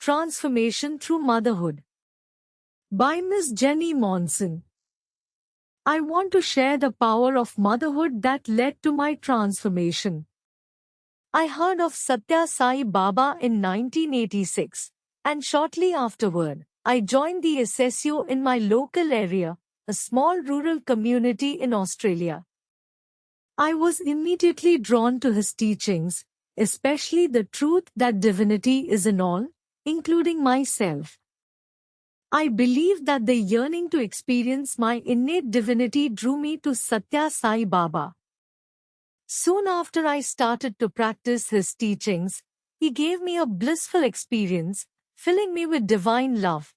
Transformation Through Motherhood by Miss Jenny Monson. I want to share the power of motherhood that led to my transformation. I heard of Satya Sai Baba in 1986, and shortly afterward, I joined the SSU in my local area, a small rural community in Australia. I was immediately drawn to his teachings, especially the truth that divinity is in all, including myself. I believe that the yearning to experience my innate divinity drew me to Satya Sai Baba. Soon after I started to practice his teachings, he gave me a blissful experience, filling me with divine love.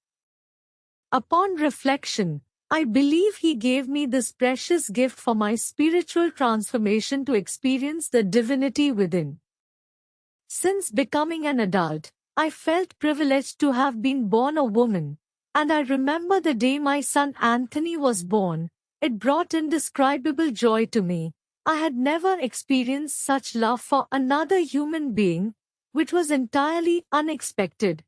Upon reflection, I believe he gave me this precious gift for my spiritual transformation to experience the divinity within. Since becoming an adult, I felt privileged to have been born a woman, and I remember the day my son Anthony was born. It brought indescribable joy to me. I had never experienced such love for another human being, which was entirely unexpected.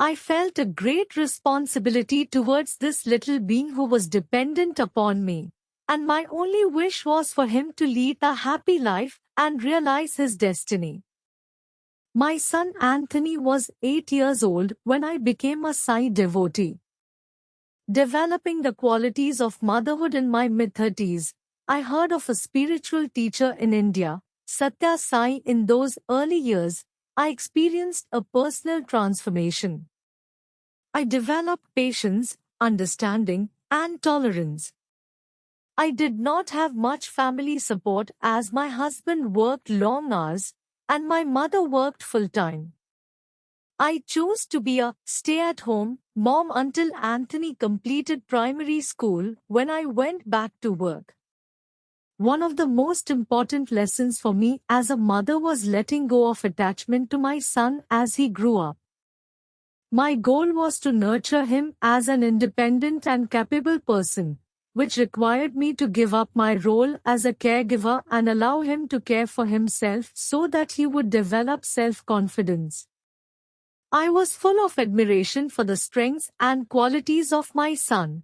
I felt a great responsibility towards this little being who was dependent upon me, and my only wish was for him to lead a happy life and realize his destiny. My son Anthony was 8 years old when I became a Sai devotee. Developing the qualities of motherhood in my mid-30s, I heard of a spiritual teacher in India, Satya Sai. In those early years, I experienced a personal transformation. I developed patience, understanding, and tolerance. I did not have much family support as my husband worked long hours, and my mother worked full-time. I chose to be a stay-at-home mom until Anthony completed primary school when I went back to work. One of the most important lessons for me as a mother was letting go of attachment to my son as he grew up. My goal was to nurture him as an independent and capable person, which required me to give up my role as a caregiver and allow him to care for himself so that he would develop self-confidence. I was full of admiration for the strengths and qualities of my son.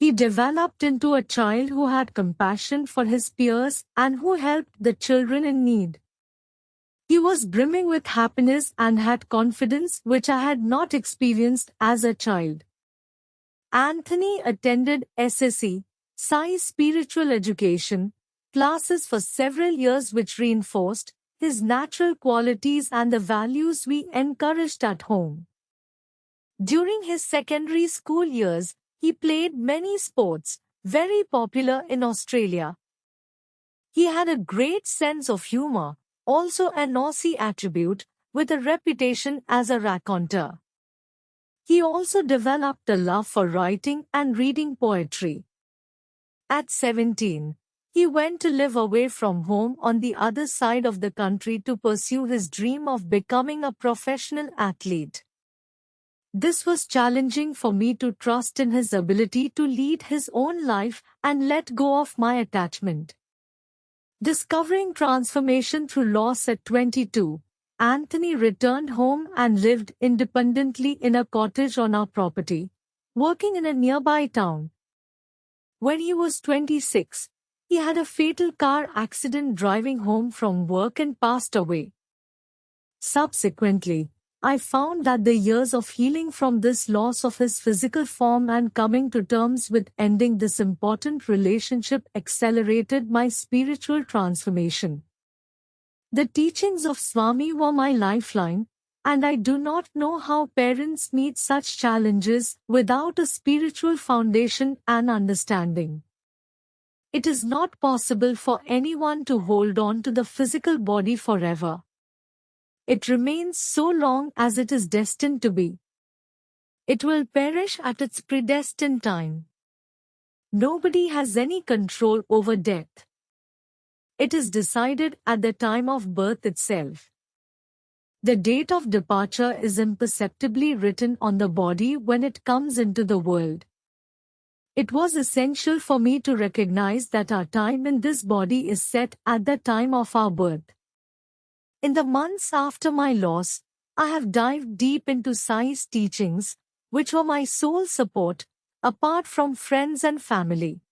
He developed into a child who had compassion for his peers and who helped the children in need. He was brimming with happiness and had confidence which I had not experienced as a child. Anthony attended SSE, Sai Spiritual Education, classes for several years which reinforced his natural qualities and the values we encouraged at home. During his secondary school years, he played many sports, very popular in Australia. He had a great sense of humor, also an Aussie attribute, with a reputation as a raconteur. He also developed a love for writing and reading poetry. At 17, he went to live away from home on the other side of the country to pursue his dream of becoming a professional athlete. This was challenging for me to trust in his ability to lead his own life and let go of my attachment. Discovering transformation through loss at 22, Anthony returned home and lived independently in a cottage on our property, working in a nearby town. When he was 26, he had a fatal car accident driving home from work and passed away. Subsequently, I found that the years of healing from this loss of his physical form and coming to terms with ending this important relationship accelerated my spiritual transformation. The teachings of Swami were my lifeline, and I do not know how parents meet such challenges without a spiritual foundation and understanding. It is not possible for anyone to hold on to the physical body forever. It remains so long as it is destined to be. It will perish at its predestined time. Nobody has any control over death. It is decided at the time of birth itself. The date of departure is imperceptibly written on the body when it comes into the world. It was essential for me to recognize that our time in this body is set at the time of our birth. In the months after my loss, I have dived deep into Sai's teachings, which were my sole support, apart from friends and family.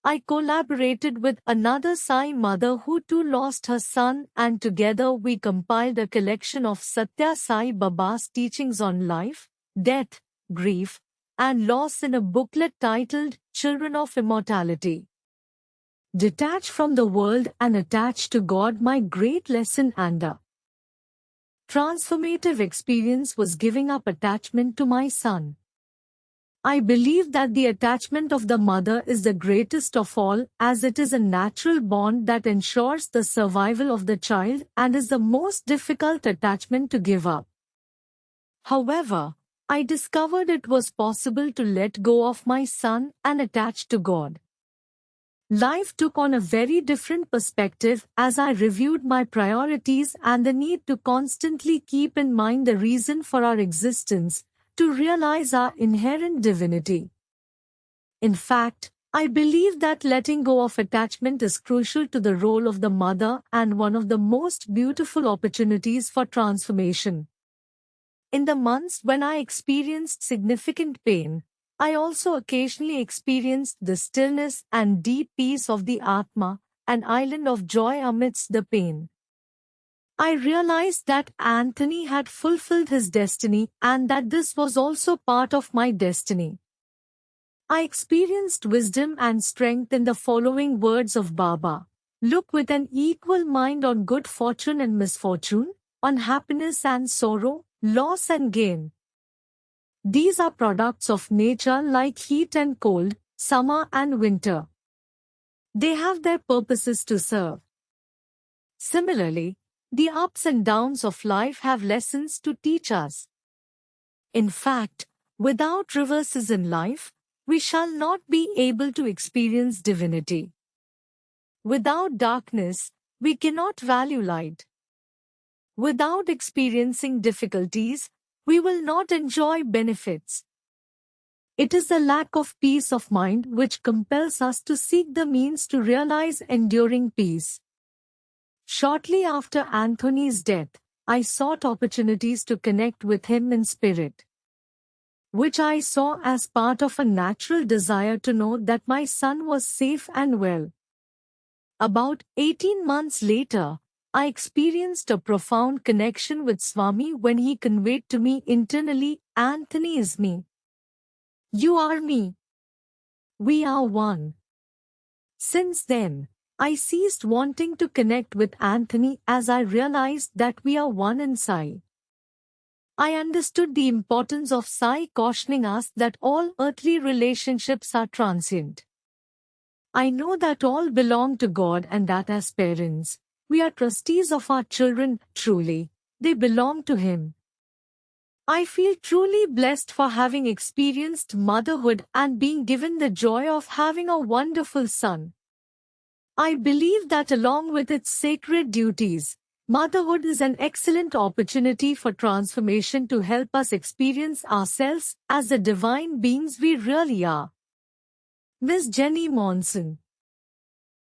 I collaborated with another Sai mother who too lost her son, and together we compiled a collection of Satya Sai Baba's teachings on life, death, grief, and loss in a booklet titled Children of Immortality. Detached from the world and attached to God, my great lesson and a transformative experience was giving up attachment to my son. I believe that the attachment of the mother is the greatest of all, as it is a natural bond that ensures the survival of the child and is the most difficult attachment to give up. However, I discovered it was possible to let go of my son and attach to God. Life took on a very different perspective as I reviewed my priorities and the need to constantly keep in mind the reason for our existence, to realize our inherent divinity. In fact, I believe that letting go of attachment is crucial to the role of the mother and one of the most beautiful opportunities for transformation. In the months when I experienced significant pain, I also occasionally experienced the stillness and deep peace of the Atma, an island of joy amidst the pain. I realized that Anthony had fulfilled his destiny and that this was also part of my destiny. I experienced wisdom and strength in the following words of Baba: look with an equal mind on good fortune and misfortune, on happiness and sorrow, loss and gain. These are products of nature like heat and cold, summer and winter. They have their purposes to serve. Similarly, the ups and downs of life have lessons to teach us. In fact, without reverses in life, we shall not be able to experience divinity. Without darkness, we cannot value light. Without experiencing difficulties, we will not enjoy benefits. It is the lack of peace of mind which compels us to seek the means to realize enduring peace. Shortly after Anthony's death, I sought opportunities to connect with him in spirit, which I saw as part of a natural desire to know that my son was safe and well. About 18 months later, I experienced a profound connection with Swami when he conveyed to me internally, Anthony is me. You are me. We are one. Since then, I ceased wanting to connect with Anthony as I realized that we are one in Sai. I understood the importance of Sai cautioning us that all earthly relationships are transient. I know that all belong to God and that as parents, we are trustees of our children. Truly, they belong to Him. I feel truly blessed for having experienced motherhood and being given the joy of having a wonderful son. I believe that along with its sacred duties, motherhood is an excellent opportunity for transformation to help us experience ourselves as the divine beings we really are. Miss Jenny Monson.